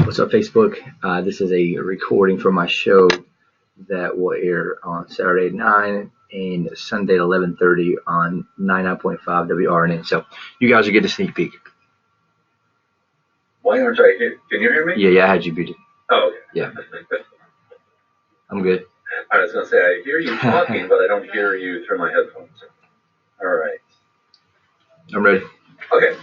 What's up, Facebook? This is a recording from my show that will air on Saturday at 9 and Sunday at 11:30 on 99.5 WRNN. So you guys will get a sneak peek. Why aren't I here? Can you hear me? Yeah, I had you muted. Oh, okay. Yeah. I'm good. I was going to say, I hear you talking, but I don't hear you through my headphones. All right. I'm ready. Okay.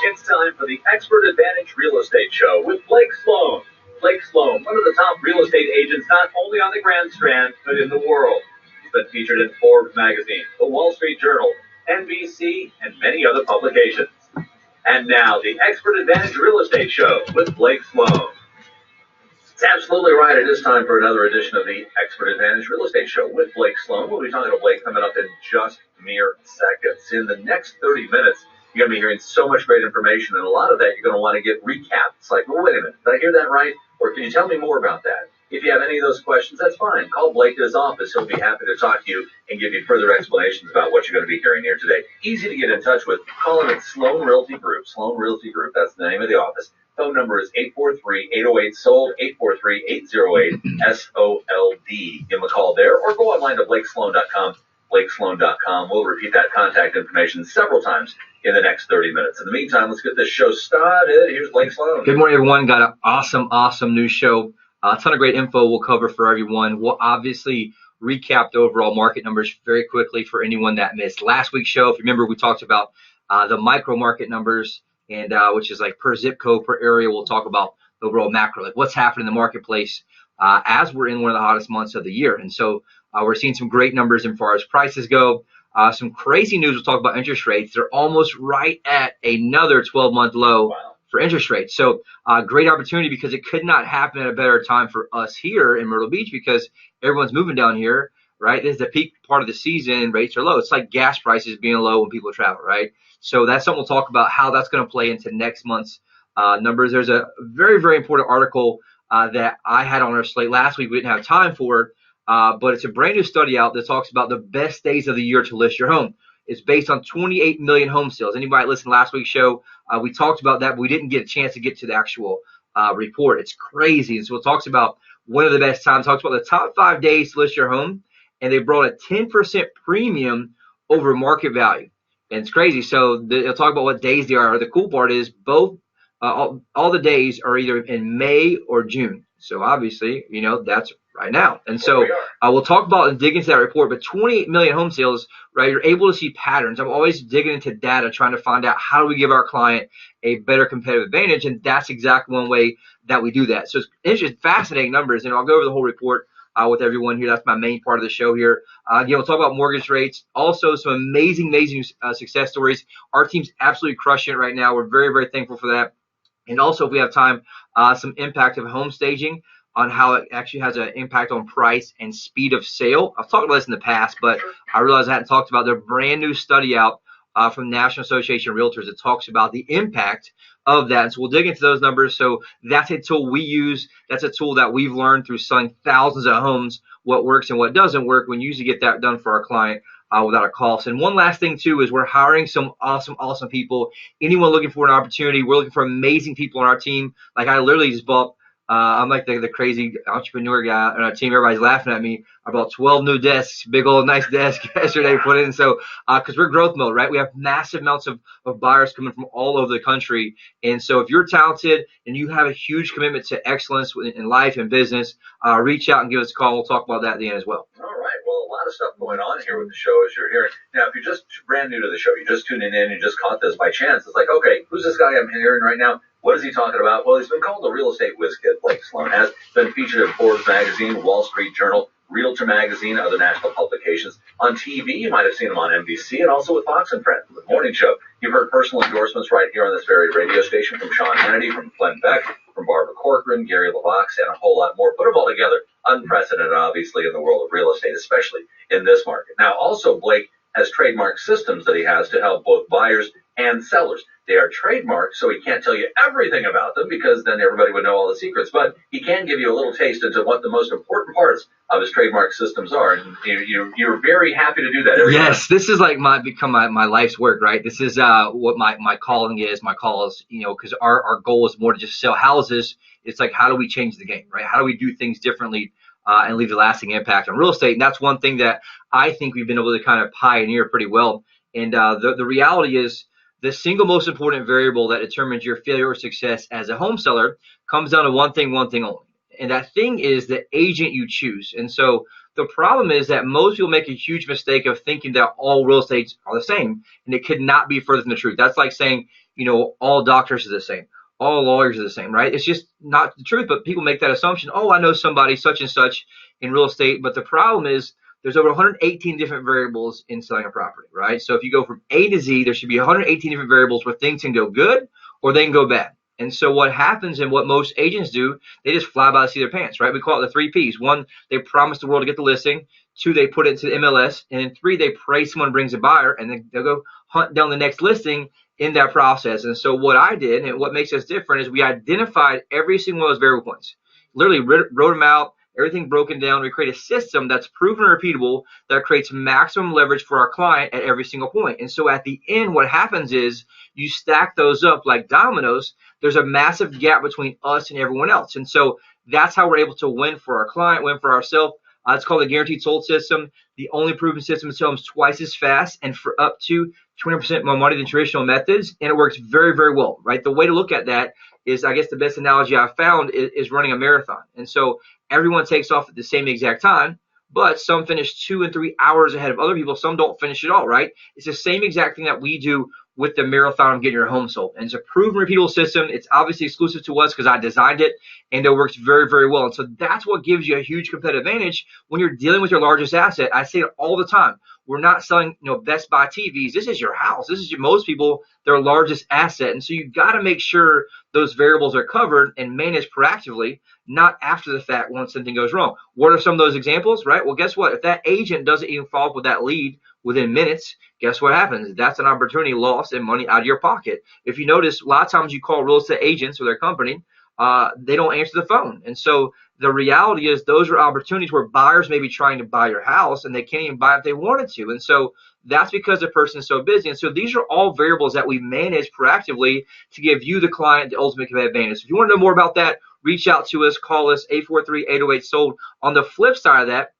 It's time for the Expert Advantage Real Estate Show with Blake Sloan. Blake Sloan, one of the top real estate agents not only on the Grand Strand, but in the world. He's been featured in Forbes magazine, the Wall Street Journal, NBC, and many other publications. And now, the Expert Advantage Real Estate Show with Blake Sloan. It's absolutely right. It is time for another edition of the Expert Advantage Real Estate Show with Blake Sloan. We'll be talking to Blake coming up in just mere seconds. In the next 30 minutes, you're going to be hearing so much great information, and a lot of that you're going to want to get recapped. It's like, well, wait a minute, did I hear that right? Or can you tell me more about that? If you have any of those questions, that's fine. Call Blake at his office. He'll be happy to talk to you and give you further explanations about what you're going to be hearing here today. Easy to get in touch with. Call him at Sloan Realty Group. Sloan Realty Group, that's the name of the office. Phone number is 843-808-SOLD, 843-808-SOLD. Give him a call there or go online to blakesloan.com, blakesloan.com. We'll repeat that contact information several times in the next 30 minutes. In the meantime, let's get this show started. Here's Blake Sloan. Good morning, everyone. Got an awesome new show. A ton of great info we'll cover for everyone. We'll obviously recap the overall market numbers very quickly for anyone that missed last week's show. If you remember, we talked about the micro market numbers, and which is like per zip code, per area. We'll talk about the overall macro, like what's happening in the marketplace as we're in one of the hottest months of the year. And so we're seeing some great numbers as far as prices go. Some crazy news. We'll talk about interest rates. They're almost right at another 12-month low. Wow. For interest rates. So great opportunity because it could not happen at a better time for us here in Myrtle Beach because everyone's moving down here, right? This is the peak part of the season and rates are low. It's like gas prices being low when people travel, right? So that's something we'll talk about how that's going to play into next month's numbers. There's a very important article that I had on our slate last week. We didn't have time for, but it's a brand new study out that talks about the best days of the year to list your home. It's based on 28 million home sales. Anybody listened to last week's show, we talked about that, but we didn't get a chance to get to the actual report. It's crazy. And so it talks about one of the best times. It talks about the top 5 days to list your home, and they brought a 10% premium over market value. And it's crazy. So they'll talk about what days they are. The cool part is both all the days are either in May or June. So obviously, that's right now. And so we'll talk about and dig into that report. But 28 million home sales, right? You're able to see patterns. I'm always digging into data, trying to find out how do we give our client a better competitive advantage. And that's exactly one way that we do that. So it's just fascinating numbers. And I'll go over the whole report with everyone here. That's my main part of the show here. We'll talk about mortgage rates. Also, some amazing success stories. Our team's absolutely crushing it right now. We're very thankful for that. And also, if we have time, some impact of home staging on how it actually has an impact on price and speed of sale. I've talked about this in the past, but I realized I hadn't talked about their brand new study out from the National Association of Realtors that talks about the impact of that. And so we'll dig into those numbers. So that's a tool we use. That's a tool that we've learned through selling thousands of homes, what works and what doesn't work. We usually get that done for our client without a cost. And one last thing, too, is we're hiring some awesome people. Anyone looking for an opportunity, we're looking for amazing people on our team. Like I literally just bought I'm like the crazy entrepreneur guy on our team. Everybody's laughing at me. I bought 12 new desks, big old nice desk yesterday put in. So because we're growth mode, right? We have massive amounts of buyers coming from all over the country. And so if you're talented and you have a huge commitment to excellence in life and business, reach out and give us a call. We'll talk about that at the end as well. All right. Well, a lot of stuff going on here with the show as you're hearing. Now, if you're just brand new to the show, you're just tuning in, you just caught this by chance. It's like, okay, who's this guy I'm hearing right now? What is he talking about? Well, he's been called the real estate whiz kid. Blake Sloan has been featured in Forbes magazine, Wall Street Journal, Realtor magazine, other national publications. On TV, you might have seen him on NBC and also with Fox and Friends, the morning show. You've heard personal endorsements right here on this very radio station from Sean Hannity, from Glenn Beck, from Barbara Corcoran, Gary LaVox, and a whole lot more. Put them all together. unprecedented, obviously, in the world of real estate, especially in this market. Now, also, Blake has trademark systems that he has to help both buyers and sellers. They are trademarked, so he can't tell you everything about them because then everybody would know all the secrets. But he can give you a little taste into what the most important parts of his trademark systems are. And you're very happy to do that every time. Yes, this is like become my life's work, right? This is what my calling is. My call is, because our goal is more to just sell houses. It's like, how do we change the game, right? How do we do things differently and leave a lasting impact on real estate? And that's one thing that I think we've been able to kind of pioneer pretty well. And the reality is, the single most important variable that determines your failure or success as a home seller comes down to one thing only. And that thing is the agent you choose. And so the problem is that most people make a huge mistake of thinking that all real estates are the same, and it could not be further from the truth. That's like saying, all doctors are the same, all lawyers are the same, right? It's just not the truth, but people make that assumption. Oh, I know somebody such and such in real estate. But the problem is, there's over 118 different variables in selling a property, right? So if you go from A to Z, there should be 118 different variables where things can go good or they can go bad. And so what happens, and what most agents do, they just fly by the seat of their pants, right? We call it the 3 Ps. 1, they promise the world to get the listing. 2, they put it into the MLS. And then 3, they pray someone brings a buyer, and then they'll go hunt down the next listing in that process. And so what I did, and what makes us different, is we identified every single one of those variable points, literally wrote them out, everything broken down. We create a system that's proven and repeatable that creates maximum leverage for our client at every single point. And so at the end, what happens is you stack those up like dominoes. There's a massive gap between us and everyone else. And so that's how we're able to win for our client, win for ourselves. It's called the guaranteed sold system. The only proven system to sell them twice as fast and for up to 20% more money than traditional methods. And it works very, very well, right? The way to look at that is, I guess the best analogy I've found is running a marathon. And so everyone takes off at the same exact time, but some finish 2 and 3 hours ahead of other people. Some don't finish at all, right? It's the same exact thing that we do with the marathon of getting your home sold. And it's a proven, repeatable system. It's obviously exclusive to us because I designed it, and it works very, very well. And so that's what gives you a huge competitive advantage when you're dealing with your largest asset. I say it all the time. We're not selling, Best Buy TVs. This is your house. This is most people, their largest asset. And so you've got to make sure those variables are covered and managed proactively, not after the fact once something goes wrong. What are some of those examples, right? Well, guess what? If that agent doesn't even follow up with that lead within minutes, guess what happens? That's an opportunity lost and money out of your pocket. If you notice, a lot of times you call real estate agents or their company, they don't answer the phone. And so the reality is those are opportunities where buyers may be trying to buy your house and they can't even buy if they wanted to. And so that's because the person is so busy. And so these are all variables that we manage proactively to give you, the client, the ultimate competitive advantage. So if you want to know more about that, reach out to us, call us 843-808-SOLD. On the flip side of that,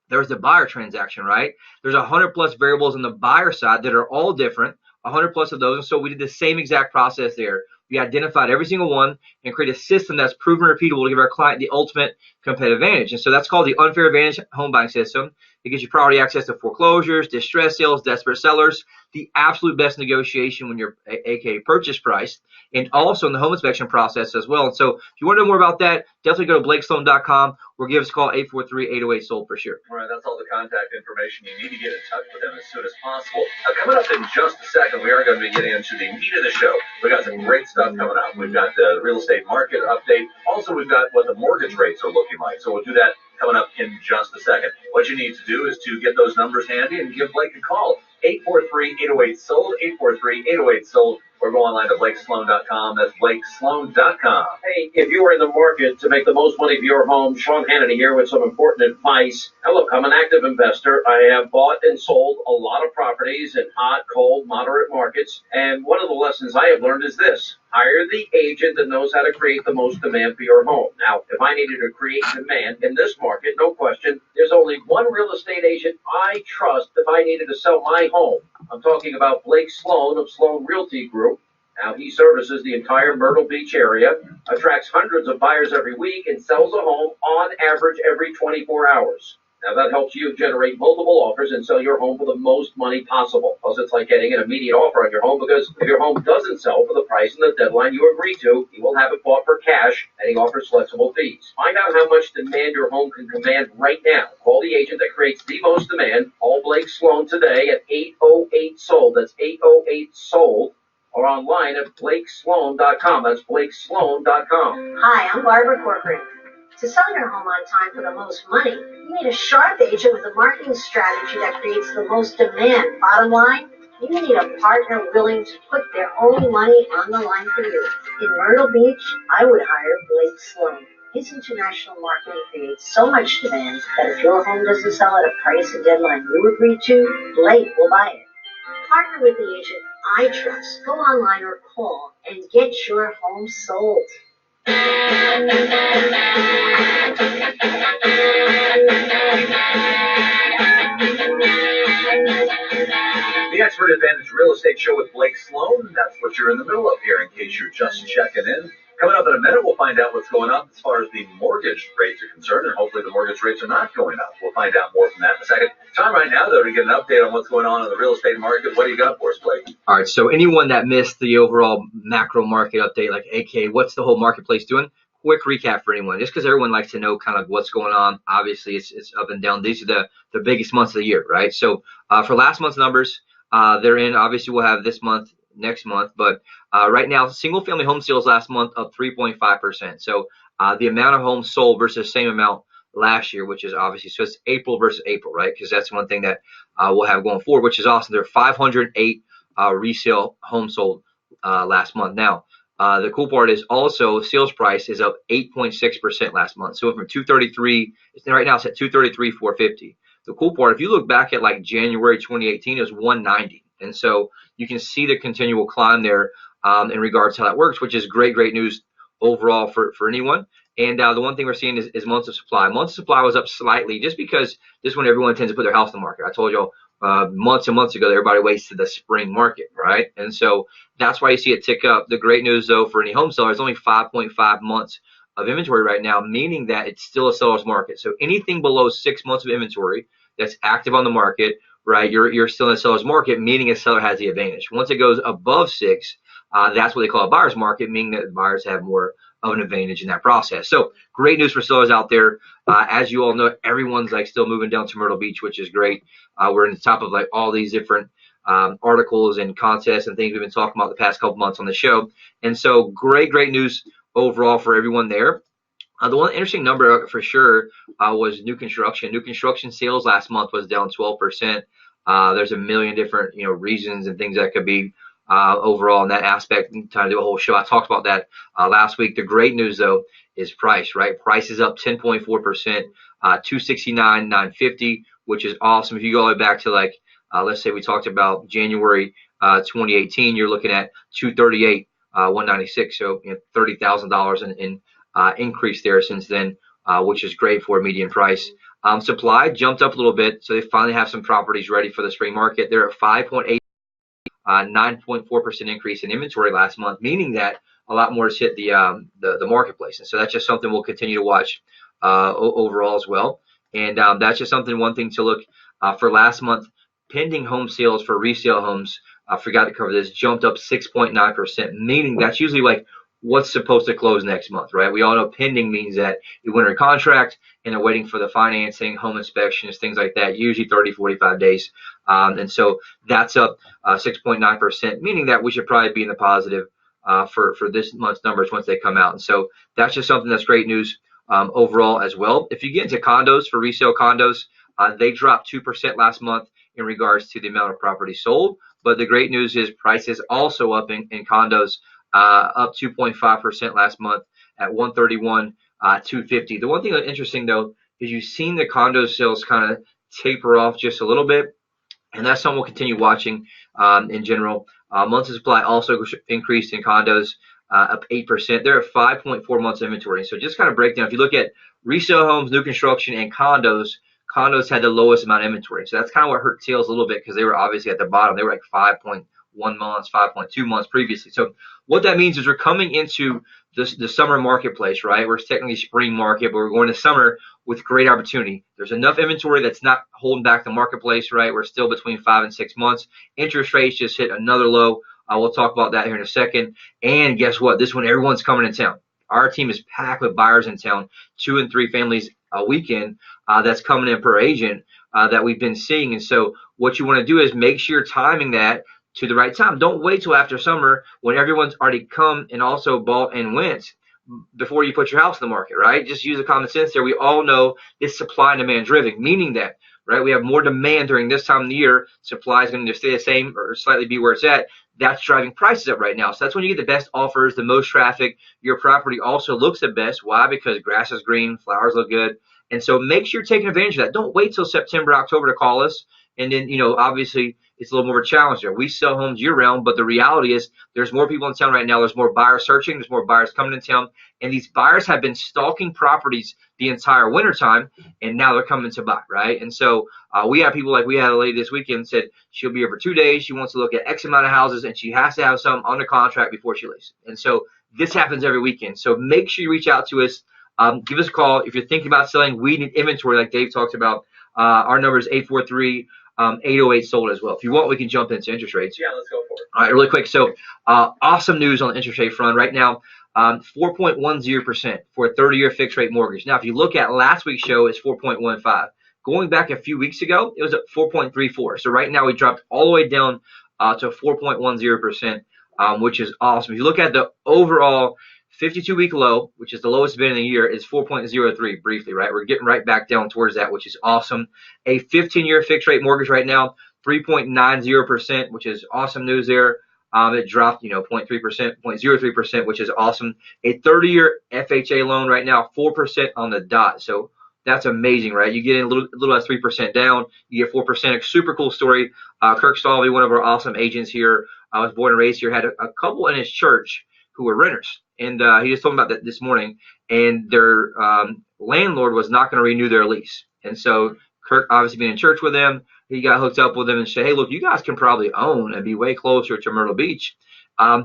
there's the buyer transaction, right? There's 100 plus variables on the buyer side that are all different, 100 plus of those. And so we did the same exact process there. We identified every single one and create a system that's proven repeatable to give our client the ultimate competitive advantage. And so that's called the Unfair Advantage home buying system. It gives you priority access to foreclosures, distress sales, desperate sellers, the absolute best negotiation when you're aka purchase price, and also in the home inspection process as well. And so if you want to know more about that, definitely go to blakesloan.com or give us a call 843-808-SOLD for sure. All right, that's all the contact information you need to get in touch with them as soon as possible. Coming up in just a second, we are going to be getting into the meat of the show. We got some great stuff coming up. We've got the real estate market update. Also, we've got what the mortgage rates are looking like. So we'll do that coming up in just a second. What you need to do is to get those numbers handy and give Blake a call. 843-808-SOLD, 843-808-SOLD, or go online to blakesloan.com. That's blakesloan.com. Hey, if you are in the market to make the most money for your home, Sean Hannity here with some important advice. Now, look, I'm an active investor. I have bought and sold a lot of properties in hot, cold, moderate markets. And one of the lessons I have learned is this. Hire the agent that knows how to create the most demand for your home. Now, if I needed to create demand in this market, no question, there's only one real estate agent I trust if I needed to sell my home. I'm talking about Blake Sloan of Sloan Realty Group. Now, he services the entire Myrtle Beach area, attracts hundreds of buyers every week, and sells a home on average every 24 hours. Now, that helps you generate multiple offers and sell your home for the most money possible. Plus, it's like getting an immediate offer on your home because if your home doesn't sell for the price and the deadline you agree to, he will have it bought for cash, and he offers flexible fees. Find out how much demand your home can command right now. Call the agent that creates the most demand. Call Blake Sloan today at 808-SOLD. That's 808-SOLD. Or online at blakesloan.com. That's blakesloan.com. Hi, I'm Barbara Corcoran. To sell your home on time for the most money, you need a sharp agent with a marketing strategy that creates the most demand. Bottom line, you need a partner willing to put their own money on the line for you. In Myrtle Beach, I would hire Blake Sloan. His international marketing creates so much demand that if your home doesn't sell at a price and deadline you agree to, Blake will buy it. Partner with the agent I trust. Go online or call and get your home sold. The Expert Advantage Real Estate Show with Blake Sloan. That's what you're in the middle of here, in case you're just checking in. Coming up in a minute, we'll find out what's going on as far as the mortgage rates are concerned, and hopefully the mortgage rates are not going up. We'll find out more from that in a second. Time right now, though, to get an update on what's going on in the real estate market. What do you got for us, Blake? All right, so anyone that missed the overall macro market update, like, AK, what's the whole marketplace doing? Quick recap for anyone, just because everyone likes to know kind of what's going on. Obviously, it's up and down. These are the biggest months of the year, right? So for last month's numbers, they're in. Obviously, we'll have this month, next month, but right now, single-family home sales last month up 3.5%. So the amount of homes sold versus the same amount last year, which is obviously, so it's April versus April, right? Because that's one thing that we'll have going forward, which is awesome. There are 508 resale homes sold last month. Now, the cool part is also sales price is up 8.6% last month. So from 233, right now it's at 233,450. The cool part, if you look back at like January 2018, it was 190. And so you can see the continual climb there in regards to how that works, which is great news overall for anyone. And the one thing we're seeing is months of supply. Months of supply was up slightly just because this is when everyone tends to put their house on the market. I told y'all months and months ago that everybody waits to the spring market, right? And so that's why you see it tick up. The great news, though, for any home seller is only 5.5 months of inventory right now, meaning that it's still a seller's market. So anything below 6 months of inventory that's active on the market, right, you're still in a seller's market, meaning a seller has the advantage. Once it goes above 6, that's what they call a buyer's market, meaning that buyers have more of an advantage in that process. So great news for sellers out there. As you all know, everyone's like still moving down to Myrtle Beach, which is great. We're in the top of like all these different articles and contests and things we've been talking about the past couple months on the show. And so great news overall for everyone there. The one interesting number for sure was new construction. New construction sales last month was down 12%. There's a million different reasons and things that could be overall in that aspect. Time to do a whole show. I talked about that last week. The great news though is price, right? Price is up 10.4%, 269,950, which is awesome. If you go all the way back to like let's say we talked about January 2018, you're looking at 238, 196, so $30,000 in increase there since then, which is great for a median price. Supply jumped up a little bit, so they finally have some properties ready for the spring market. They're at 5.8, 9.4% increase in inventory last month, meaning that a lot more has hit the marketplace. And so that's just something we'll continue to watch overall as well. And that's just one thing to look for last month. Pending home sales for resale homes, I forgot to cover this, jumped up 6.9%, meaning that's usually like what's supposed to close next month, right? We all know pending means that you win a contract and they're waiting for the financing, home inspections, things like that, usually 30, 45 days. And so that's up 6.9%, meaning that we should probably be in the positive for this month's numbers once they come out. And so that's just something that's great news overall as well. If you get into condos, for resale condos, they dropped 2% last month in regards to the amount of property sold. But the great news is prices also up in condos, up 2.5% last month at 131, 250. The one thing that's interesting though is you've seen the condo sales kind of taper off just a little bit, and that's something we'll continue watching in general. Months of supply also increased in condos, up 8%. They're at 5.4 months inventory. So just kind of break down. If you look at resale homes, new construction, and condos had the lowest amount of inventory. So that's kind of what hurt sales a little bit because they were obviously at the bottom. They were like 5.1 months, 5.2 months previously. So what that means is we're coming into the summer marketplace, right? We're technically spring market, but we're going to summer with great opportunity. There's enough inventory that's not holding back the marketplace, right? We're still between 5 and 6 months. Interest rates just hit another low. We'll talk about that here in a second. And guess what? This one, everyone's coming in town. Our team is packed with buyers in town, 2 and 3 families a weekend that's coming in per agent that we've been seeing. And so what you want to do is make sure you're timing that to the right time. Don't wait till after summer when everyone's already come and also bought and went. before you put your house in the market, right? Just use the common sense there. We all know it's supply and demand driven, meaning that, right, we have more demand during this time of the year. Supply is going to stay the same or slightly be where it's at. That's driving prices up right now. So that's when you get the best offers, the most traffic. Your property also looks the best. Why? Because grass is green, flowers look good. And so make sure you're taking advantage of that. Don't wait till September, October to call us. And then, obviously it's a little more of a challenge there. We sell homes year round, but the reality is there's more people in town right now. There's more buyers searching. There's more buyers coming in town. And these buyers have been stalking properties the entire wintertime, and now they're coming to buy, right? And so we have people, like we had a lady this weekend said she'll be here for 2 days. She wants to look at X amount of houses, and she has to have some under contract before she leaves. And so this happens every weekend. So make sure you reach out to us. Give us a call. If you're thinking about selling, we need inventory like Dave talked about. Our number is 843-808 sold as well. If you want, we can jump into interest rates. Yeah, let's go for it. All right, really quick. So awesome news on the interest rate front right now. 4.10% for a 30-year fixed rate mortgage. Now, if you look at last week's show, it's 4.15. Going back a few weeks ago, it was at 4.34. So right now we dropped all the way down to 4.10%, which is awesome. If you look at the overall 52-week low, which is the lowest been in a year, is 4.03 briefly, right? We're getting right back down towards that, which is awesome. A 15-year fixed rate mortgage right now, 3.90%, which is awesome news there. It dropped, 0.3%, 0.03%, which is awesome. A 30-year FHA loan right now, 4% on the dot. So that's amazing, right? You get in a little less 3% down, you get 4%. A super cool story. Kirk Stalvey, one of our awesome agents here, was born and raised here, had a couple in his church who were renters. And he just told me about that this morning. And their landlord was not going to renew their lease. And so Kirk, obviously being in church with them, he got hooked up with them and said, hey, look, you guys can probably own and be way closer to Myrtle Beach.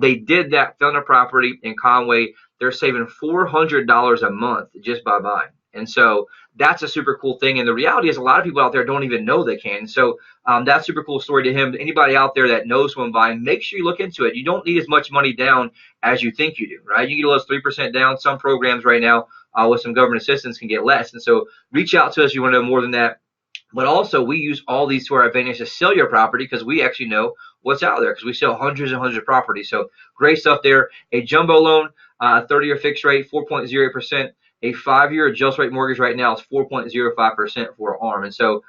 They did that, found a property in Conway. They're saving $400 a month just by buying. And so that's a super cool thing. And the reality is a lot of people out there don't even know they can. So that's a super cool story to him. Anybody out there that knows someone buying, make sure you look into it. You don't need as much money down as you think you do, right? You get a little 3% down. Some programs right now with some government assistance can get less. And so reach out to us if you want to know more than that. But also, we use all these to our advantage to sell your property because we actually know what's out there because we sell hundreds and hundreds of properties. So great stuff there. A jumbo loan, 30-year fixed rate, 4.08%. A 5-year adjust rate mortgage right now is 4.05% for an ARM. And so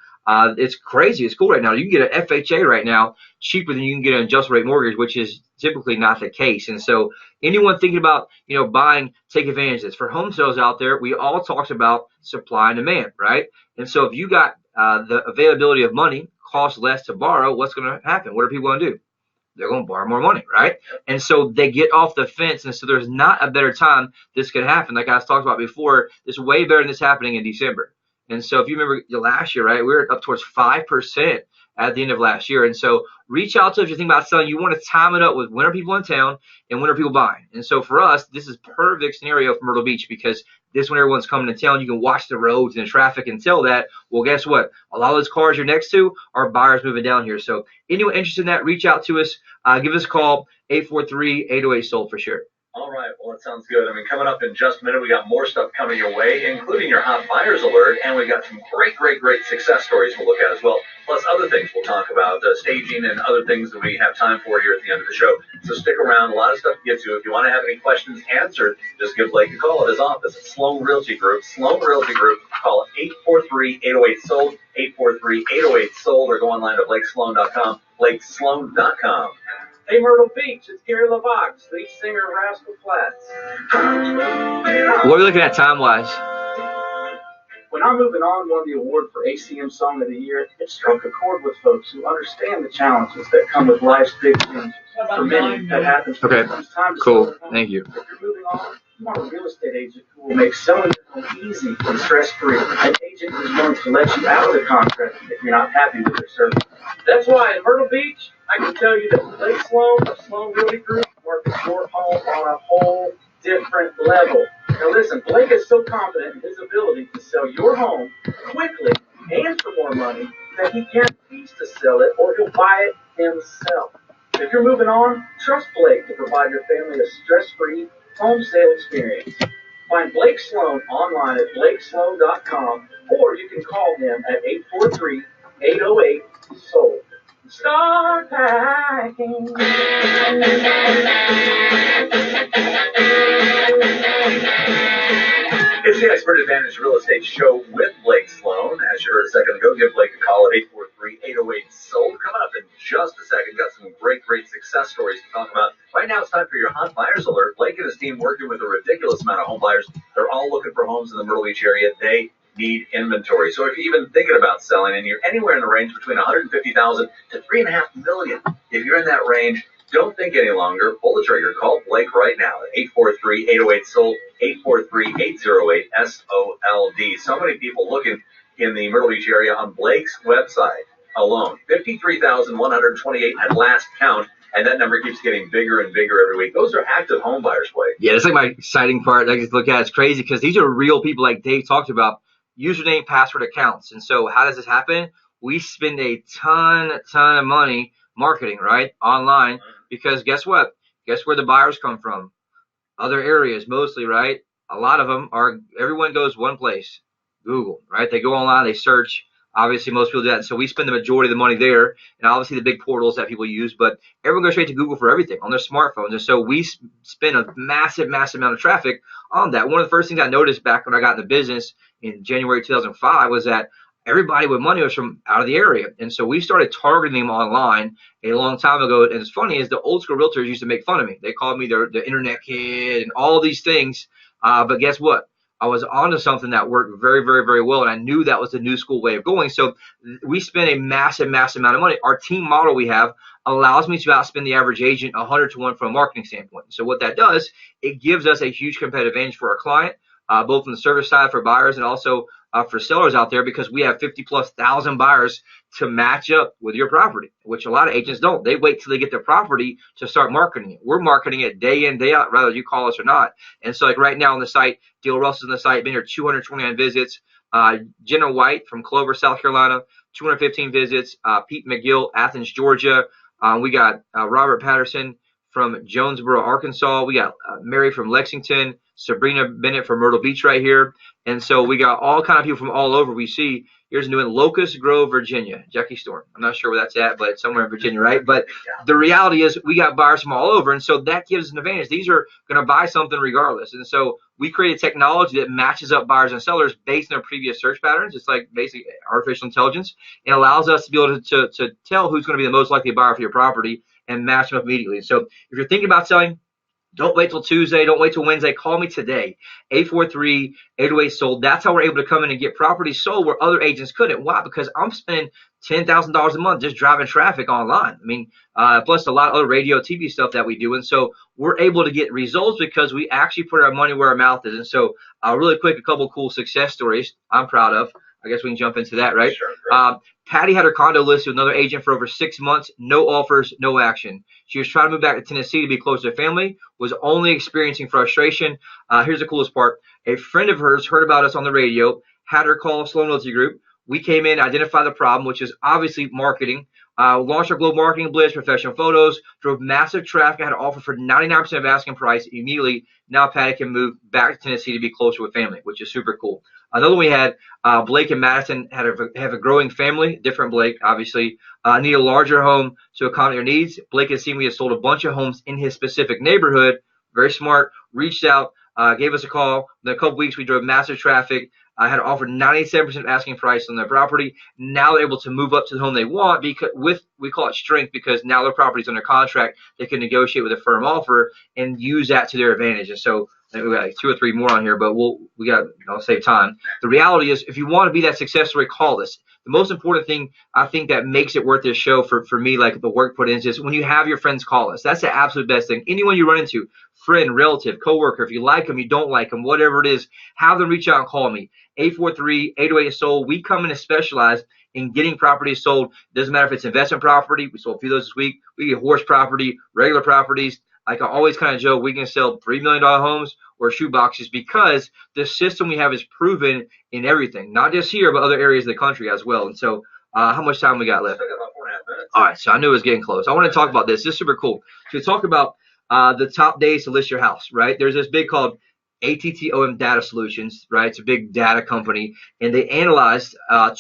it's crazy. It's cool right now. You can get an FHA right now cheaper than you can get an adjust rate mortgage, which is typically not the case. And so anyone thinking about, buying, take advantage of this. For home sales out there, we all talked about supply and demand, right? And so if you got the availability of money, costs less to borrow, what's going to happen? What are people going to do? They're going to borrow more money, right? And so they get off the fence. And so there's not a better time this could happen. Like I was talking about before, it's way better than this happening in December. And so if you remember last year, right, we were up towards 5% at the end of last year. And so reach out to us if you're thinking about selling. You want to time it up with when are people in town and when are people buying. And so for us, this is perfect scenario for Myrtle Beach because this when everyone's coming to town, you can watch the roads and the traffic and tell that, well, guess what? A lot of those cars you're next to are buyers moving down here. So anyone interested in that, reach out to us. Give us a call, 843-808-SOLD for sure. All right, well, that sounds good. Coming up in just a minute, we got more stuff coming your way, including your hot buyers alert, and we got some great success stories we'll look at as well, plus other things we'll talk about, staging and other things that we have time for here at the end of the show. So stick around, a lot of stuff to get to. If you want to have any questions answered, just give Blake a call at his office at Sloan Realty Group. Sloan Realty Group, call 843-808-SOLD, 843-808-SOLD, or go online to BlakeSloan.com, BlakeSloan.com. Hey, Myrtle Beach, it's Gary LaVox, lead singer of Rascal Flatts. What are we looking at time-wise? When I'm Moving On won the award for ACM Song of the Year, it struck a chord with folks who understand the challenges that come with life's big changes. For many, that happens when it comes time to cool. sell their home. Thank you. If you're moving on, you want a real estate agent who will make selling your home easy and stress-free. An agent who's willing to let you out of the contract if you're not happy with their service. That's why in Myrtle Beach, I can tell you that Blake Sloan of Sloan Realty Group markets your home on a whole different level. Now listen, Blake is so confident in his ability to sell your home quickly and for more money that he guarantees to sell it or he'll buy it himself. If you're moving on, trust Blake to provide your family a stress-free home sale experience. Find Blake Sloan online at BlakeSloan.com or you can call him at 843-808-SOLD. Start packing. Estate Show with Blake Sloan. As you heard a second ago, give Blake a call at 843-808-SOLD. Coming up in just a second, got some great success stories to talk about. Right now, it's time for your Hot Buyers Alert. Blake and his team working with a ridiculous amount of home buyers. They're all looking for homes in the Myrtle Beach area. They need inventory. So if you're even thinking about selling and you're anywhere in the range between $150,000 to $3.5 million, if you're in that range, don't think any longer. Pull the trigger. Call Blake right now at 843-808-SOLD, 843-808-SOLD. So many people looking in the Myrtle Beach area on Blake's website alone. 53,128 at last count, and that number keeps getting bigger and bigger every week. Those are active home buyers, Blake. Yeah, that's like my exciting part. I just look at it. It's crazy because these are real people like Dave talked about, username, password accounts. And so how does this happen? We spend a ton of money marketing, right, online, because guess what? Guess where the buyers come from? Other areas mostly, right? A lot of them are, everyone goes one place, Google, right? They go online, they search. Obviously, most people do that. And so we spend the majority of the money there, and obviously the big portals that people use, but everyone goes straight to Google for everything on their smartphones. And so we spend a massive amount of traffic on that. One of the first things I noticed back when I got in the business in January 2005 was that everybody with money was from out of the area. And so we started targeting them online a long time ago. And it's funny is the old school realtors used to make fun of me. They called me the internet kid and all these things. But guess what? I was onto something that worked very well. And I knew that was the new school way of going. So we spent a massive amount of money. Our team model we have allows me to outspend the average agent 100 to 1 from a marketing standpoint. So what that does, it gives us a huge competitive advantage for our client, both on the service side for buyers and also for sellers out there, because we have 50,000+ buyers to match up with your property, which a lot of agents don't. They wait till they get their property to start marketing it. We're marketing it day in, day out, whether you call us or not. And so like right now on the site, Dale Russell's on the site, been here 229 visits. Jenna White from Clover, South Carolina, 215 visits. Pete McGill, Athens, Georgia. We got Robert Patterson from Jonesboro, Arkansas. We got Mary from Lexington, Sabrina Bennett from Myrtle Beach right here. And so we got all kind of people from all over. We see here's new in Locust Grove, Virginia, Jackie Storm. I'm not sure where that's at, but it's somewhere in Virginia, right? But the reality is we got buyers from all over. And so that gives us an advantage. These are going to buy something regardless. And so we create technology that matches up buyers and sellers based on their previous search patterns. It's like basically artificial intelligence. It allows us to be able to tell who's going to be the most likely buyer for your property and match them up immediately. So if you're thinking about selling, don't wait till Tuesday. Don't wait till Wednesday. Call me today. 843-808-SOLD. That's how we're able to come in and get properties sold where other agents couldn't. Why? Because I'm spending $10,000 a month just driving traffic online. I mean, plus a lot of other radio, TV stuff that we do. And so we're able to get results because we actually put our money where our mouth is. And so really quick, a couple cool success stories I'm proud of. I guess we can jump into that, right? Sure. Patty had her condo listed with another agent for over 6 months, no offers, no action. She was trying to move back to Tennessee to be close to her family, was only experiencing frustration. Here's the coolest part. A friend of hers heard about us on the radio, had her call Sloan Realty Group. We came in, identified the problem, which is obviously marketing. Launched our global marketing blitz, professional photos, drove massive traffic. I had an offer for 99% of asking price immediately. Now Patty can move back to Tennessee to be closer with family, which is super cool. Another one we had, Blake and Madison have a growing family, different Blake, obviously, need a larger home to accommodate their needs. Blake has seen we have sold a bunch of homes in his specific neighborhood. Very smart, reached out, gave us a call. In a couple weeks, we drove massive traffic. I had offered 97% asking price on their property. Now they're able to move up to the home they want because we call it strength, because now their property's under contract. They can negotiate with a firm offer and use that to their advantage. And so we got like 2 or 3 more on here, but I'll save time. The reality is, if you want to be that success story, call us. The most important thing I think that makes it worth this show for me, like the work put in, is just when you have your friends call us. That's the absolute best thing. Anyone you run into, friend, relative, coworker, if you like them, you don't like them, whatever it is, have them reach out and call me. 843-808-SOLD. We come in and specialize in getting properties sold. Doesn't matter if it's investment property. We sold a few of those this week. We get horse property, regular properties. Like I always kind of joke, we can sell $3 million homes or shoe boxes because the system we have is proven in everything, not just here, but other areas of the country as well. And so how much time we got left? Still got about 4.5 minutes. All right, so I knew it was getting close. I want to talk about this. This is super cool. So we talk about the top days to list your house, right? There's this big called ATTOM Data Solutions, right? It's a big data company, and they analyzed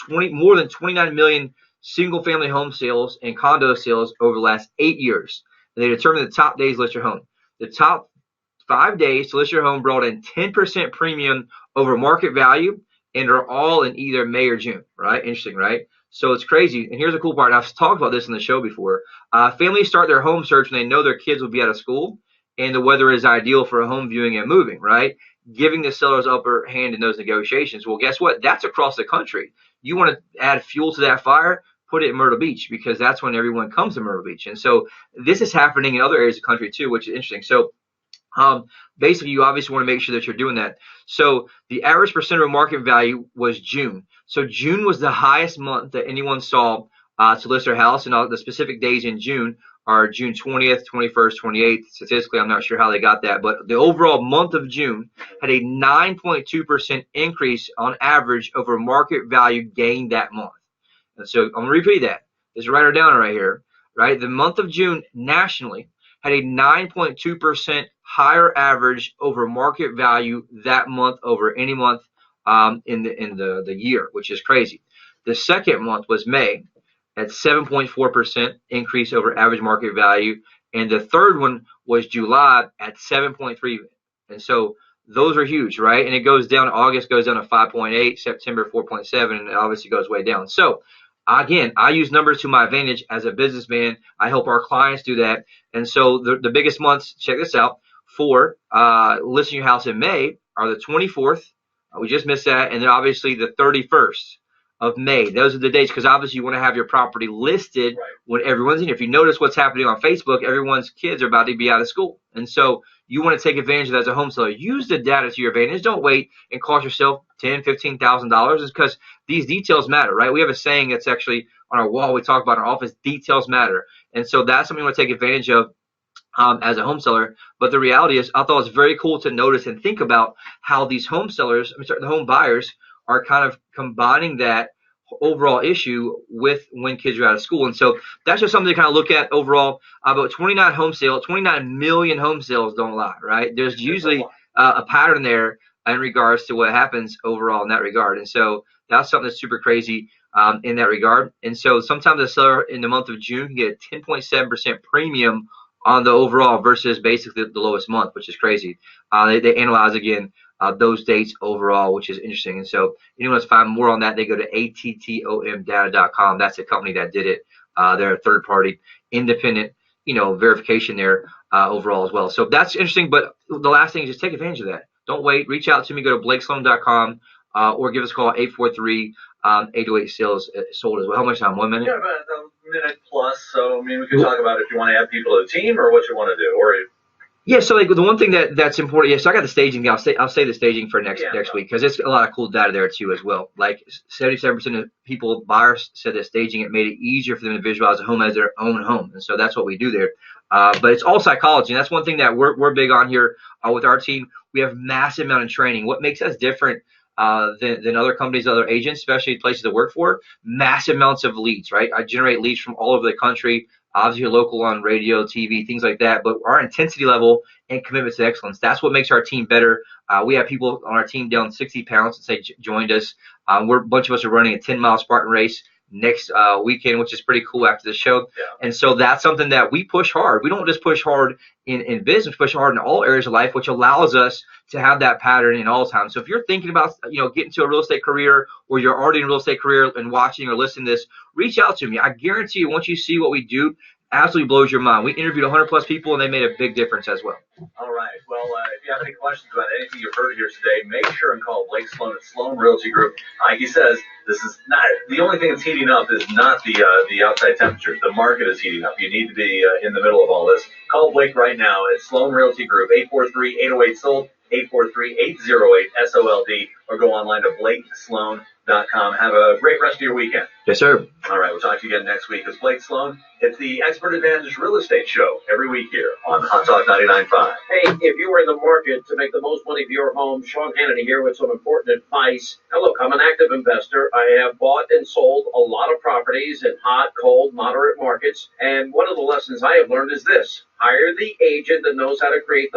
more than 29 million single-family home sales and condo sales over the last 8 years. And they determined the top days to list your home. The top 5 days to list your home brought in 10% premium over market value and are all in either May or June, right? Interesting, right? So it's crazy. And here's the cool part. And I've talked about this in the show before. Families start their home search when they know their kids will be out of school and the weather is ideal for a home viewing and moving, right? Giving the sellers upper hand in those negotiations. Well, guess what? That's across the country. You want to add fuel to that fire? Put it in Myrtle Beach, because that's when everyone comes to Myrtle Beach. And so this is happening in other areas of the country too, which is interesting. So basically, you obviously want to make sure that you're doing that. So the average percent of market value was June. So June was the highest month that anyone saw to list their house, and all the specific days in June are June 20th, 21st, 28th. Statistically, I'm not sure how they got that, but the overall month of June had a 9.2% increase on average over market value gained that month. And so I'm going to repeat that. Just write it down right here, right? The month of June nationally had a 9.2% higher average over market value that month over any month in the year, which is crazy. The second month was May at 7.4% increase over average market value, and the third one was July at 7.3. And so those are huge, right? And it goes down. August goes down to 5.8, September 4.7, and it obviously goes way down. So again, I use numbers to my advantage as a businessman. I help our clients do that. And so the biggest months, check this out, for listing your house in May are the 24th. We just missed that. And then obviously the 31st of May. Those are the dates, because obviously you want to have your property listed when everyone's in. If you notice what's happening on Facebook, everyone's kids are about to be out of school. And so you want to take advantage of that as a home seller. Use the data to your advantage. Don't wait and cost yourself $10,000, $15,000. It's because these details matter, right? We have a saying that's actually on our wall. We talk about in our office, details matter. And so that's something you want to take advantage of as a home seller. But the reality is, I thought it was very cool to notice and think about how these home sellers, the home buyers, are kind of combining that overall issue with when kids are out of school. And so that's just something to kind of look at overall. About 29 million home sales don't lie, right? There's usually a pattern there in regards to what happens overall in that regard. And so that's something that's super crazy in that regard. And so sometimes the seller in the month of June can get a 10.7% premium on the overall versus basically the lowest month, which is crazy. They analyze again those dates overall, which is interesting. And so anyone wants to find more on that, they go to attomdata.com. That's the company that did it. They're a third party independent, verification there overall as well. So that's interesting. But the last thing is just take advantage of that. Don't wait. Reach out to me. Go to blakesloan.com or give us a call, 843-808 sales sold as well. How much time? 1 minute? Yeah, about a minute plus. So, we can talk about if you want to add people to the team or what you want to do. Or yeah, so the one thing that's important, so I got the staging. I'll say the staging for next week, because it's a lot of cool data there too as well. Like 77% of buyers said that staging it made it easier for them to visualize a home as their own home, and so that's what we do there. But it's all psychology, and that's one thing that we're big on here with our team. We have massive amount of training. What makes us different than other companies, other agents, especially places to work for? Massive amounts of leads, right? I generate leads from all over the country. Obviously, you're local on radio, TV, things like that. But our intensity level and commitment to excellence, that's what makes our team better. We have people on our team down 60 pounds since they joined us. A bunch of us are running a 10-mile Spartan race next weekend, which is pretty cool after the show. Yeah. And so that's something that we push hard. We don't just push hard in business, push hard in all areas of life, which allows us to have that pattern in all times. So if you're thinking about, getting to a real estate career, or you're already in a real estate career and watching or listening to this, reach out to me. I guarantee you, once you see what we do, absolutely blows your mind. We interviewed 100 plus people, and they made a big difference as well. All right. Well, if you have any questions about anything you've heard here today, make sure and call Blake Sloan at Sloan Realty Group. He says this is not the only thing that's heating up is not the outside temperatures. The market is heating up. You need to be in the middle of all this. Call Blake right now at Sloan Realty Group, 843-808-SOLD, 843-808-SOLD, or go online to blakesloan.com. Have a great rest of your weekend. Yes, sir. All right, we'll talk to you again next week. It's Blake Sloan. It's the Expert Advantage Real Estate Show every week here on Hot Talk 99.5. Hey, if you were in the market to make the most money for your home, Sean Hannity here with some important advice. Now, look, I'm an active investor. I have bought and sold a lot of properties in hot, cold, moderate markets. And one of the lessons I have learned is this: hire the agent that knows how to create the